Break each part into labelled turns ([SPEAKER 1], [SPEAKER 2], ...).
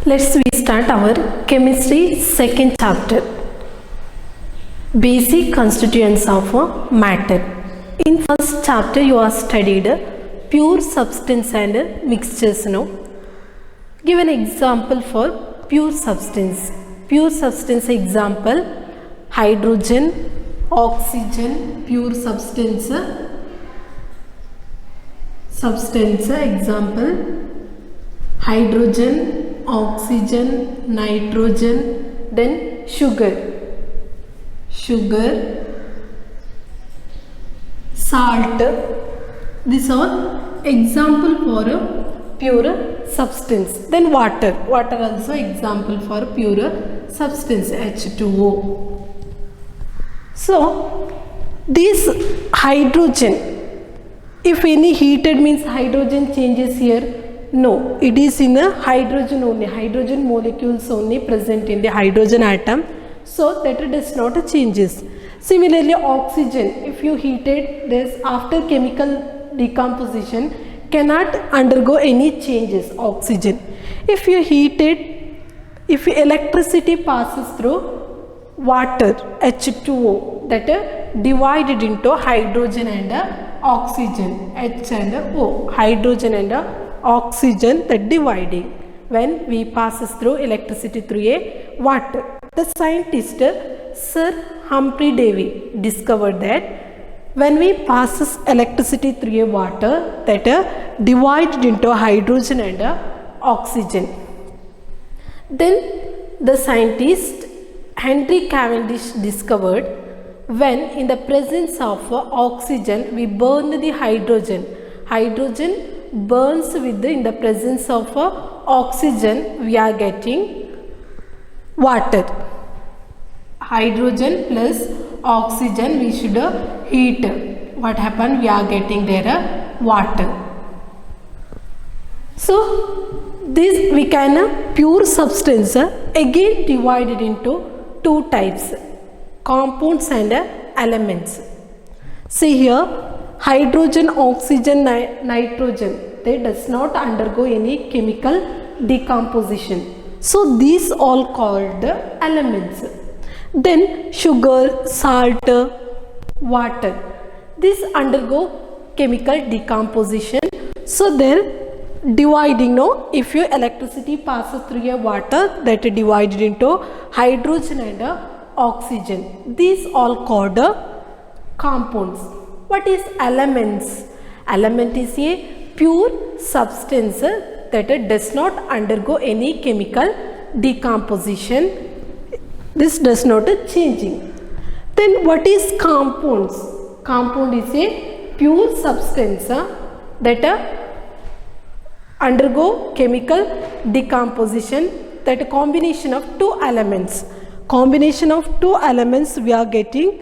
[SPEAKER 1] Let's we start our chemistry second chapter. Basic constituents of matter. In first chapter you are studied pure substance and mixtures. No? Give an example for pure substance. Pure substance example: hydrogen, oxygen. Pure substance. Example: hydrogen, oxygen, nitrogen, then sugar, salt. These are example for a pure substance. Then water also example for pure substance, H2O. So this hydrogen, if any heated means hydrogen changes here. No, it is in a hydrogen only. Hydrogen molecules only present in the hydrogen atom. So that does not changes. Similarly, oxygen, if you heated this after chemical decomposition, cannot undergo any changes. Oxygen. If you heated, if electricity passes through water, H2O, that divided into hydrogen and oxygen, H and O, hydrogen and oxygen, that dividing when we passes through electricity through a water. The scientist Sir Humphrey Davy discovered that when we passes electricity through a water, that divided into hydrogen and oxygen. Then the scientist Henry Cavendish discovered when in the presence of oxygen we burn the hydrogen burns with in the presence of oxygen, we are getting water. Hydrogen plus oxygen we should heat. What happened? We are getting there water. So this we can pure substance again divided into two types: compounds and elements. See here, hydrogen, oxygen, nitrogen, they does not undergo any chemical decomposition. So these all called elements. Then sugar, salt, water, these undergo chemical decomposition. So they're dividing. No, if your electricity passes through a water, that is divided into hydrogen and oxygen. These all called compounds. What is elements? Element is a pure substance that does not undergo any chemical decomposition. This does not changing. Then what is compounds? Compound is a pure substance that undergo chemical decomposition, that combination of two elements. Combination of two elements we are getting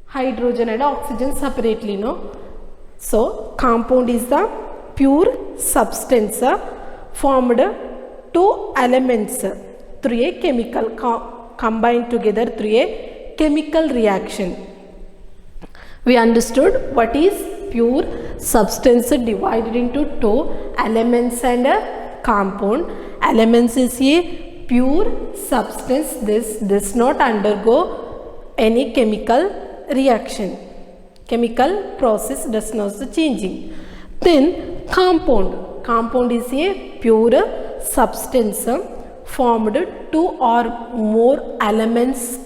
[SPEAKER 1] hydrogen and oxygen separately, no? So compound is the pure substance formed two elements through a chemical combined together through a chemical reaction. We understood what is pure substance divided into two elements and a compound. Elements is a pure substance. This does not undergo any chemical reaction. Chemical process does not changing. Then compound. Compound is a pure substance formed two or more elements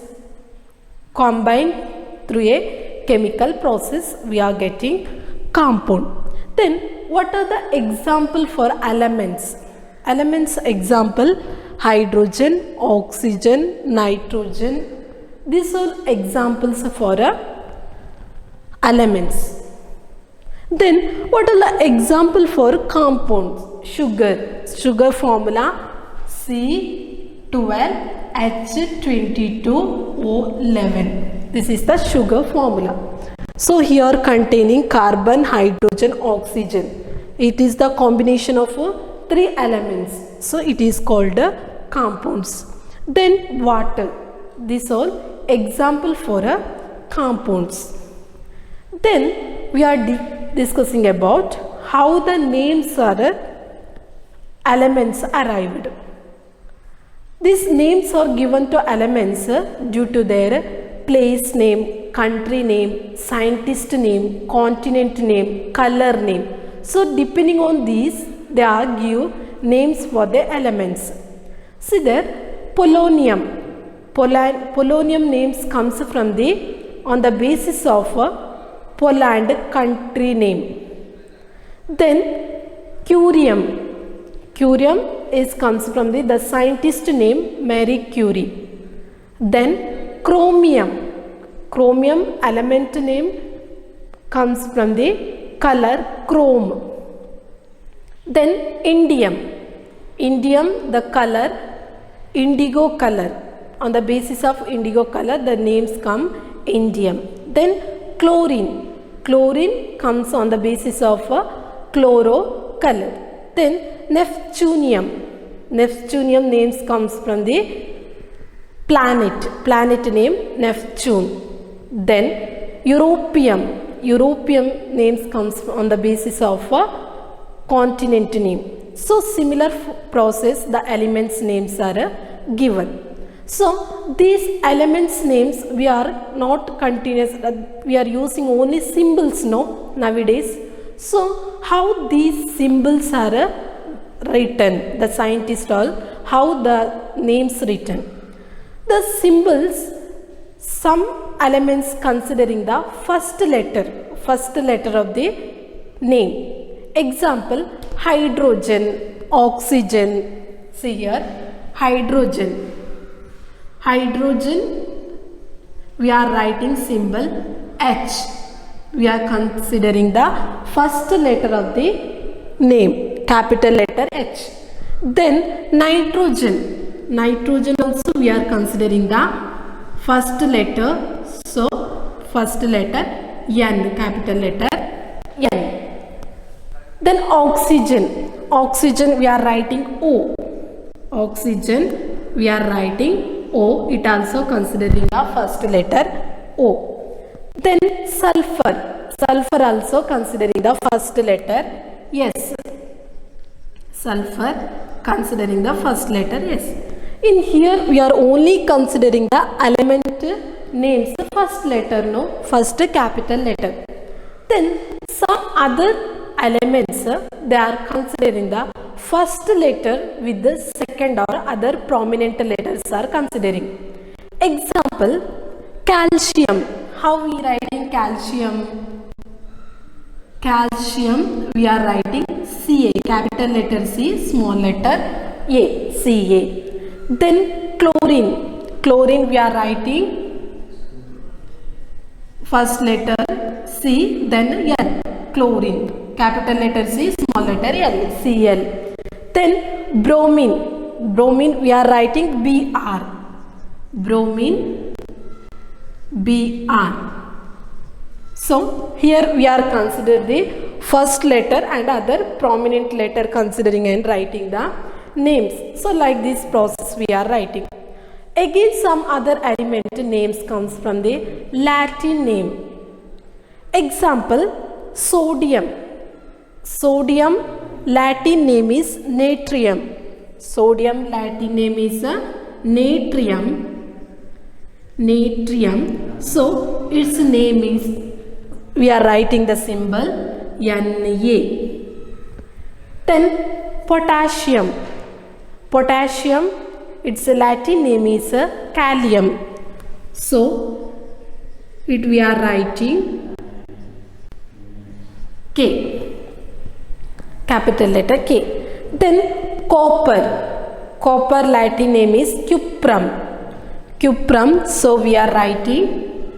[SPEAKER 1] combined through a chemical process, we are getting compound. Then what are the example for elements? Elements example: hydrogen, oxygen, nitrogen. These are examples for elements. Then what are the example for compounds? Sugar formula C12H22O11. This is the sugar formula. So here containing carbon, hydrogen, oxygen. It is the combination of three elements. So it is called compounds. Then water. These all example for compounds. Then we are discussing about how the names are elements arrived. These names are given to elements due to their place name, country name, scientist name, continent name, color name. So depending on these, they are give names for the elements. See there, polonium. Polonium names comes from the on the basis of Poland country name. Then curium. Curium is comes from the scientist name Marie Curie. Then chromium. Chromium element name comes from the color chrome. Then indium. Indium, the color indigo color. On the basis of indigo color, the names come indium. Then chlorine. Chlorine comes on the basis of chloro color. Then neptunium. Neptunium names comes from the planet name Neptune. Then europium. Europium names comes on the basis of continent name. So similar process, the elements names are given. So these elements names we are not continuous, we are using only symbols nowadays. So how these symbols are written, the scientists all, how the names written. The symbols, some elements considering the first letter of the name. Example, hydrogen, oxygen. See here, hydrogen. Hydrogen, we are writing symbol H. We are considering the first letter of the name, capital letter H. Then nitrogen. Nitrogen also we are considering the first letter. So first letter N, capital letter N. Then oxygen. Oxygen we are writing O. Oxygen we are writing O. It also considering the first letter O. Then sulfur. Sulfur also considering the first letter S. Sulfur considering the first letter S. In here we are only considering the element names, first letter, first capital letter. Then some other elements, they are considering the first letter with the second or other prominent letters are considering. Example, calcium. How we writing calcium? Calcium we are writing Ca, capital letter C, small letter A, Ca. Then chlorine. Chlorine we are writing first letter C, then L, chlorine, capital letter C, small letter L, Cl. Then bromine. Bromine we are writing Br. Bromine, Br. So here we are considering the first letter and other prominent letter considering and writing the names. So like this process we are writing. Again some other element names comes from the Latin name. Example, sodium. Sodium Latin name is natrium. Sodium Latin name is natrium. Natrium. So its name is, we are writing the symbol Na. Then potassium. Potassium, its Latin name is kalium. So it we are writing K, capital letter K. Then copper. Copper Latin name is cuprum. Cuprum, so we are writing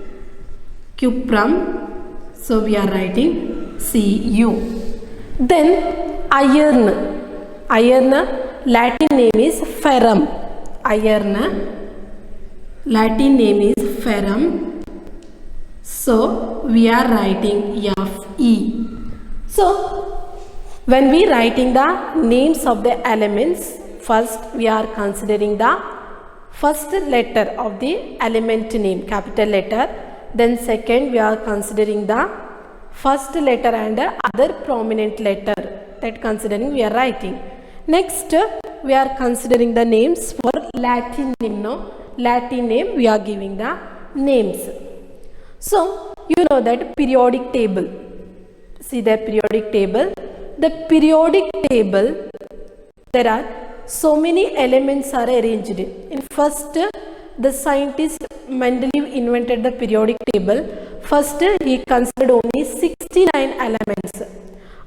[SPEAKER 1] cuprum. So we are writing Cu. Then iron. Iron Latin name is ferrum. Iron Latin name is ferrum. So we are writing Fe. So when we writing the names of the elements, first we are considering the first letter of the element name, capital letter. Then second we are considering the first letter and other prominent letter, that considering we are writing. Next we are considering the names for Latin name. No, Latin name we are giving the names. So you know that periodic table. See the periodic table. The periodic table, there are so many elements are arranged. In first, the scientist Mendeleev invented the periodic table. First, he considered only 69 elements.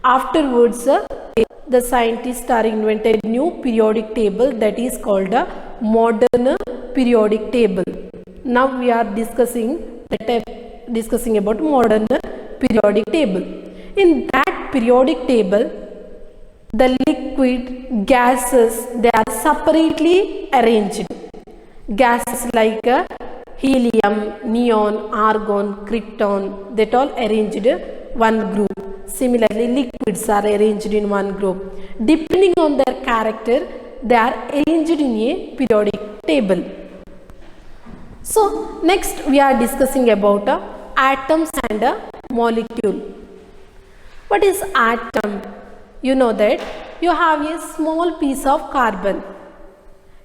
[SPEAKER 1] Afterwards, the scientists are invented new periodic table, that is called a modern periodic table. Now we are discussing about modern periodic table. In that periodic table, the liquid, gases, they are separately arranged. Gases like helium, neon, argon, krypton, that all arranged one group. Similarly, liquids are arranged in one group. Depending on their character, they are arranged in a periodic table. So, next we are discussing about atoms and a molecule. What is atom? You know that you have a small piece of carbon.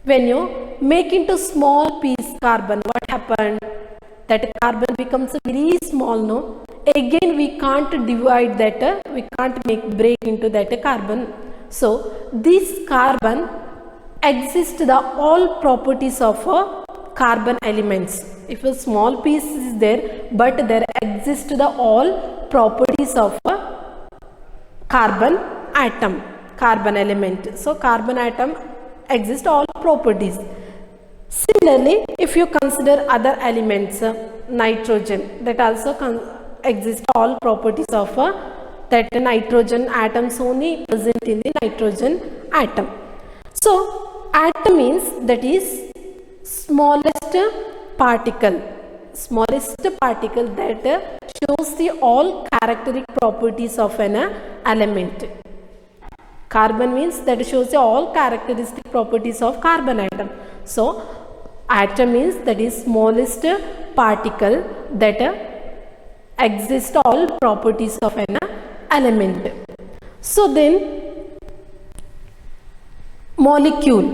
[SPEAKER 1] When you make into small piece carbon, what happened? That carbon becomes very small, no? Again, we can't divide that, we can't break into that carbon. So, this carbon exists the all properties of carbon elements. If a small piece is there, but there exist the all properties of carbon atom, carbon element. So, carbon atom exist all properties. Similarly, if you consider other elements, nitrogen, that also exist all properties of that nitrogen atoms only present in the nitrogen atom. So, atom means that is smallest particle that shows the all characteristic properties of an element. Carbon means that shows the all characteristic properties of carbon atom. So, atom means that is smallest particle that exist all properties of an element. So, then molecule,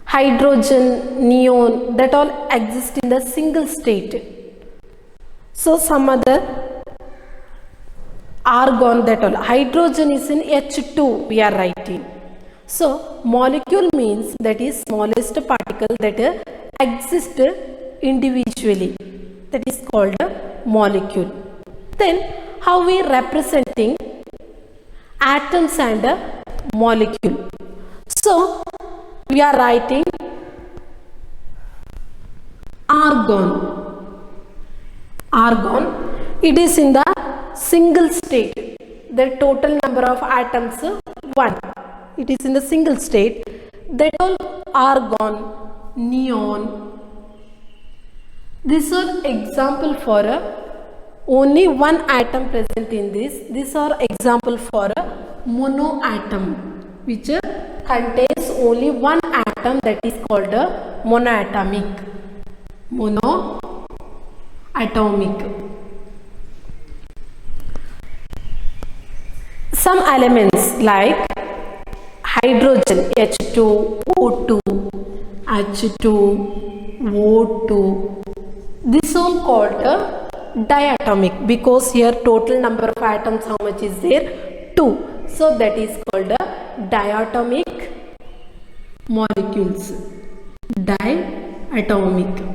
[SPEAKER 1] hydrogen, neon, that all exist in the single state. So, some other argon, that all, hydrogen is in H2 we are writing. So, molecule means that is smallest particle that exists individually, that is called a molecule. Then how we representing atoms and a molecule? So, we are writing argon. Argon, it is in the single state. The total number of atoms 1. It is in the single state. That all argon, neon. These are example for only one atom present in this. These are example for a monoatom, which contains only one atom, that is called a monoatomic. Some elements like hydrogen, H2, O2, H2, O2, this all called diatomic, because here total number of atoms how much is there? 2. So that is called diatomic molecules. Diatomic.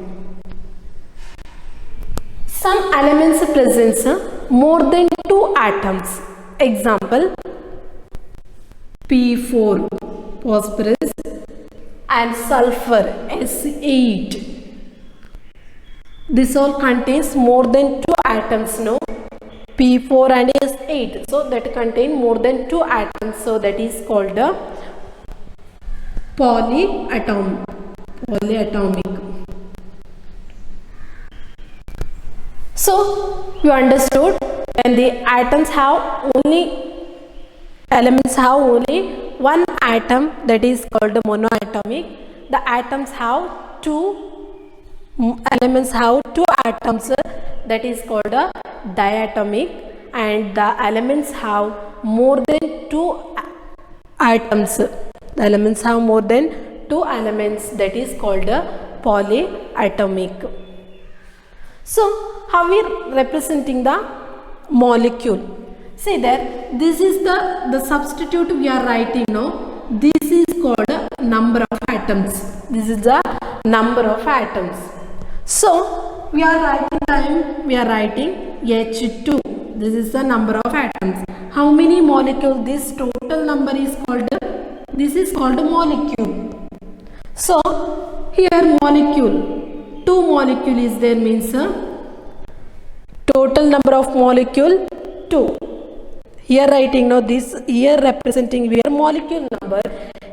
[SPEAKER 1] Some elements presents more than 2 atoms. Example, P4, phosphorus, and sulfur, S8. This all contains more than 2 atoms, no? P4 and S8. So that contain more than 2 atoms. So that is called a polyatomic. So you understood, when the atoms have only, elements have only one atom, that is called monoatomic. The atoms have 2 elements have 2 atoms, that is called a diatomic, and the elements have more than 2 atoms, The elements have more than 2 elements, that is called a polyatomic. So how we are representing the molecule? See there, this is the substitute we are writing now. This is called number of atoms. This is the number of atoms. So we are writing H2. This is the number of atoms. How many molecules? This total number is called, this is called a molecule. So here molecule, 2 molecule is there, means total number of molecule 2. Here writing now, this here representing we are molecule number,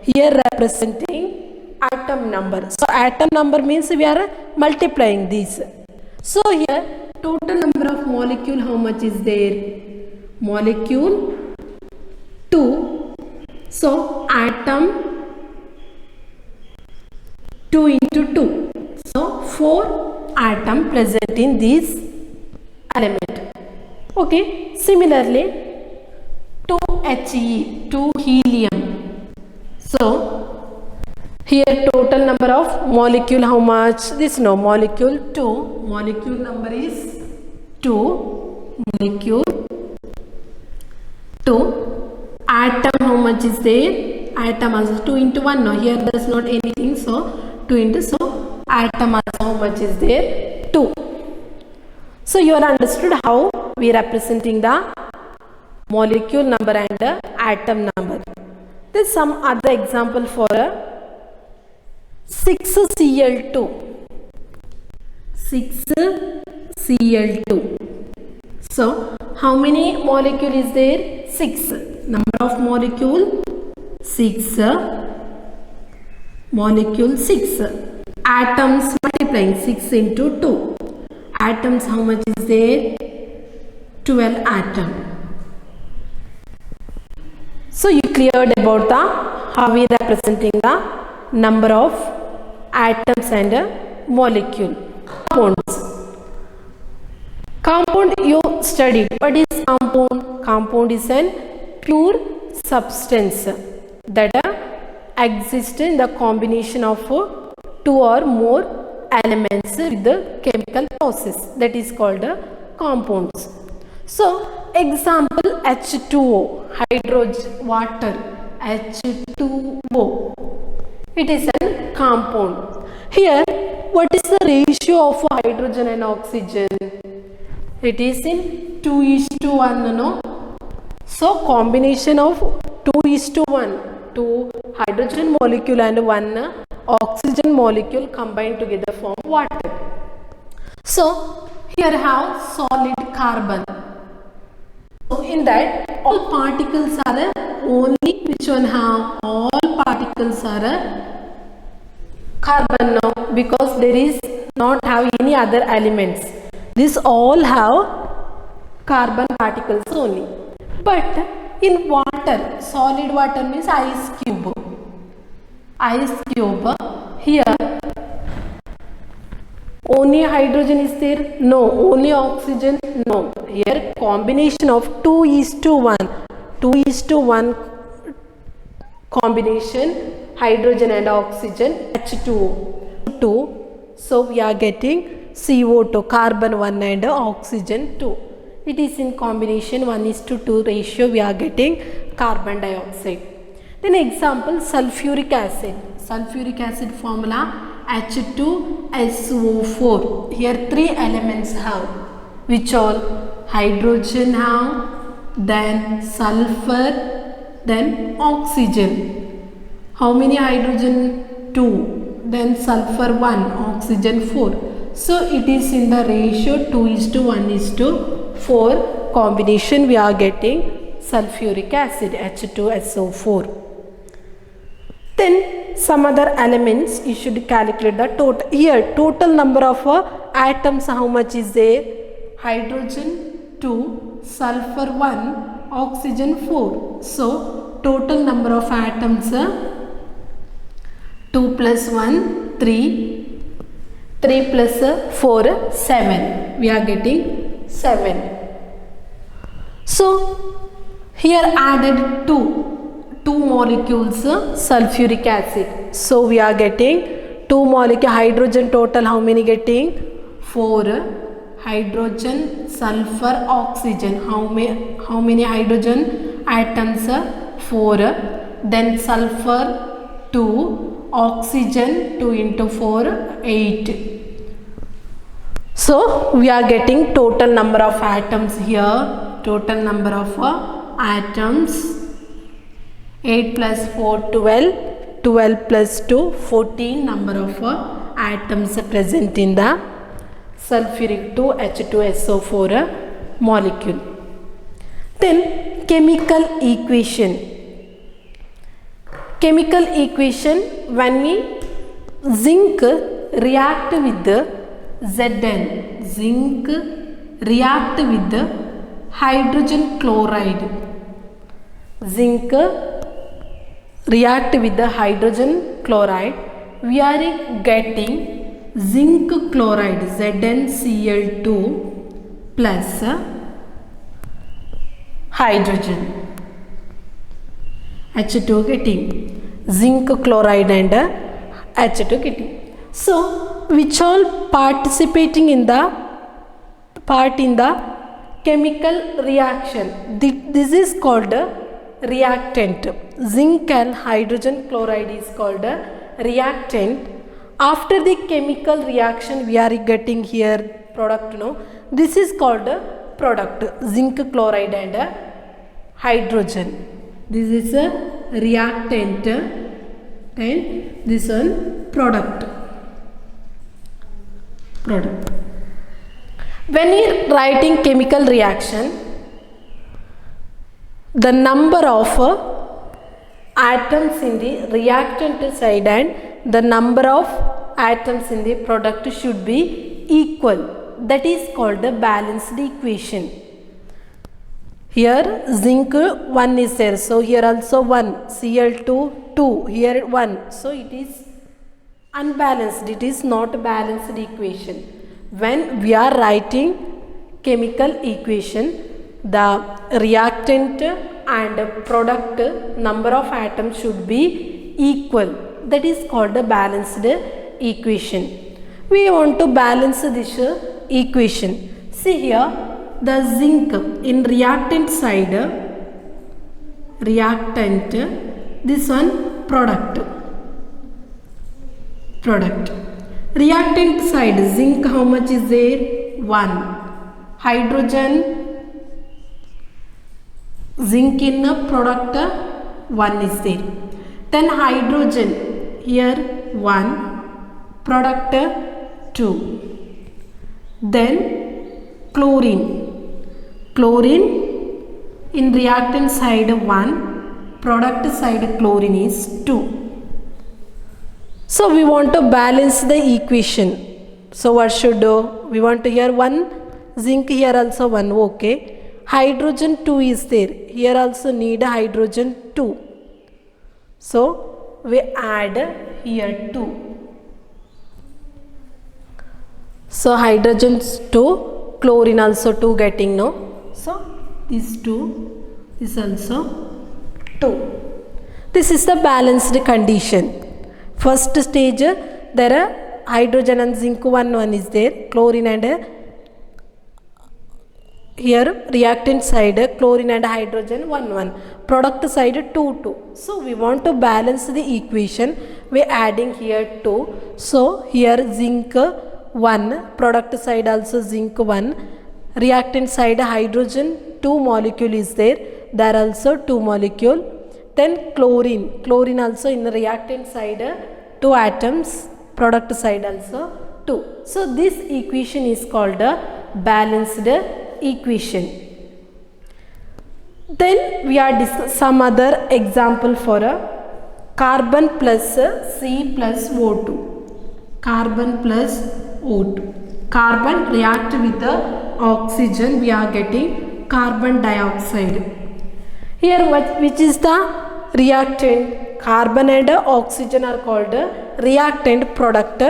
[SPEAKER 1] here representing atom number. So atom number means we are multiplying these. So here total number of molecule, how much is there? Molecule 2. So atom 2 into 2. So 4 atom present in this element. Okay. Similarly 2He, 2 helium. So here total number of molecule, how much? This no, molecule 2. Molecule number is 2. Molecule 2. Atom, how much is there? Atom also 2 into 1. No, here there is not anything. So 2 into, so atom also how much is there? 2. So you are understood how we are representing the molecule number and the atom number. There is some other example for a 6Cl2. 6Cl2. So how many molecule is there? 6. Number of molecule 6. Molecule 6. Atoms multiplying 6 into 2. Atoms, how much is there? 12 atom. So you cleared about the how we representing the number of atoms and molecule. Compounds. Compound you studied. What is compound? Compound is an pure substance that exists in the combination of 2 or more elements with the chemical process, that is called compounds. So example H2O, hydrogen, water, H2O. It is a compound. Here, what is the ratio of hydrogen and oxygen? It is in 2:1, no? So combination of 2:1, 2 hydrogen molecule and 1 oxygen molecule combined together form water. So here have solid carbon. So in that all particles are only which one have? All particles are carbon now, because there is not have any other elements. These all have carbon particles only. But in water, solid water means ice cube. Ice cube, here only hydrogen is there? No. Only oxygen? No. Here combination of 2:1. 2:1 combination hydrogen and oxygen, H2O. So we are getting CO2, carbon 1 and oxygen 2. It is in combination 1:2 ratio we are getting carbon dioxide. Then example sulfuric acid. Sulfuric acid formula H2SO4. Here 3 elements have, which all? Hydrogen have, then sulfur, then oxygen. How many hydrogen? 2. Then sulfur 1, oxygen 4. So it is in the ratio 2:1:4 combination we are getting sulfuric acid, H2SO4. Then some other elements you should calculate the total. Here total number of atoms, how much is there? Hydrogen 2, sulfur 1, oxygen 4. So total number of atoms 2 plus 1 3, 3 plus 4 7. We are getting 7. So here added 2. 2 molecules sulfuric acid. So we are getting 2 molecule hydrogen total. How many getting? 4. Hydrogen, sulfur, oxygen. How many hydrogen atoms? 4. Then sulfur 2, oxygen 2 into 4, 8. So we are getting total number of atoms here. Total number of atoms 8 plus 4 12, 12 plus 2 14 number of atoms present in the sulfuric 2 H2SO4 molecule. Then chemical equation. Chemical equation, when we zinc react with the Zn, zinc react with the hydrogen chloride. Zinc react with the hydrogen chloride, we are getting zinc chloride ZnCl2 plus hydrogen H2 getting zinc chloride and H2 getting. So which all participating in the part in the chemical reaction? This is called reactant. Zinc and hydrogen chloride is called reactant. After the chemical reaction we are getting here product, no, this is called product, zinc chloride and hydrogen. This is a reactant and this one product. When you are writing chemical reaction, the number of atoms in the reactant side and the number of atoms in the product should be equal. That is called the balanced equation. Here zinc 1 is there, so here also 1, Cl2 2, here 1, so it is unbalanced, it is not balanced equation. When we are writing chemical equation, the reactant and product number of atoms should be equal. That is called a balanced equation. We want to balance this equation. See here, the zinc in reactant side, reactant, this one product. Reactant side, zinc how much is there? 1. Hydrogen, zinc in product 1 is there. Then hydrogen, here 1, product 2. Then chlorine in reactant side 1, product side chlorine is 2. So we want to balance the equation. So what should do? We want to here 1, zinc here also 1, okay. Hydrogen 2 is there, here also need hydrogen 2. So we add here 2. So hydrogen 2, chlorine also 2 getting, no. So these 2, this also 2. This is the balanced condition. First stage there are hydrogen and zinc 1 is there, chlorine and here reactant side chlorine and hydrogen 1, product side 2. So we want to balance the equation, we are adding here 2. So here zinc 1, product side also zinc 1, reactant side hydrogen 2 molecule is there also 2 molecule. Then chlorine also in the reactant side 2 atoms, product side also 2. So this equation is called a balanced equation. Then we are discussing some other example for a carbon plus C plus O2. Carbon plus O2. Carbon react with the oxygen, we are getting carbon dioxide. Here which is the reactant? Carbon and oxygen are called reactant, product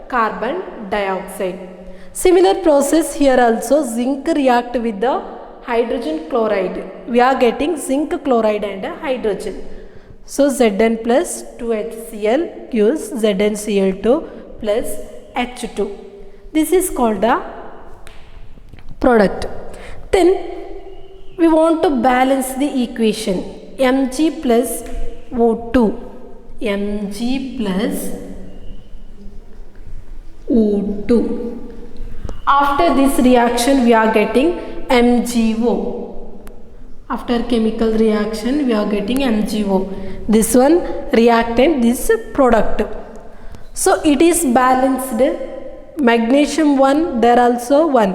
[SPEAKER 1] carbon dioxide. Similar process here also, zinc react with the hydrogen chloride. We are getting zinc chloride and hydrogen. So Zn plus 2HCl gives ZnCl2 plus H2. This is called the product. Then we want to balance the equation Mg plus O2. Mg plus O2. After this reaction we are getting MgO. After chemical reaction we are getting MgO. This one reactant, this product. So it is balanced. Magnesium 1, there also 1.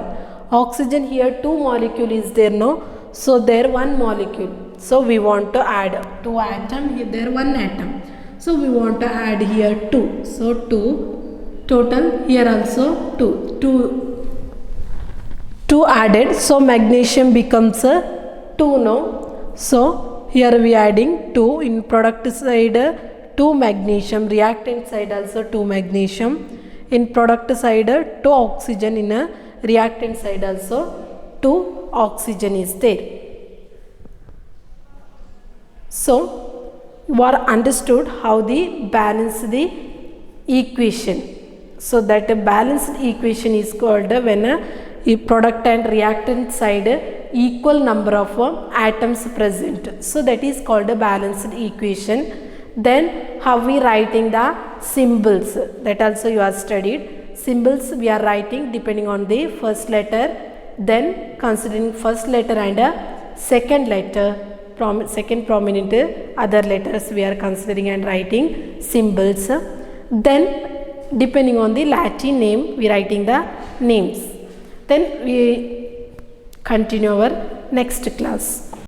[SPEAKER 1] Oxygen here 2 molecule is there, no? So there 1 molecule. So we want to add 2 atom, here there 1 atom. So we want to add here 2. So 2 total, here also 2 added. So magnesium becomes a 2 now. So here we adding 2 in product side 2 magnesium, reactant side also 2 magnesium. In product side 2 oxygen, in a reactant side also 2 oxygen is there. So you are understood how the balance the equation. So that a balanced equation is called when a product and reactant side equal number of atoms present. So that is called a balanced equation. Then how we writing the symbols, that also you have studied. Symbols we are writing depending on the first letter, then considering first letter and second letter, second prominent other letters we are considering and writing symbols. Then depending on the Latin name we writing the names. Then we continue our next class.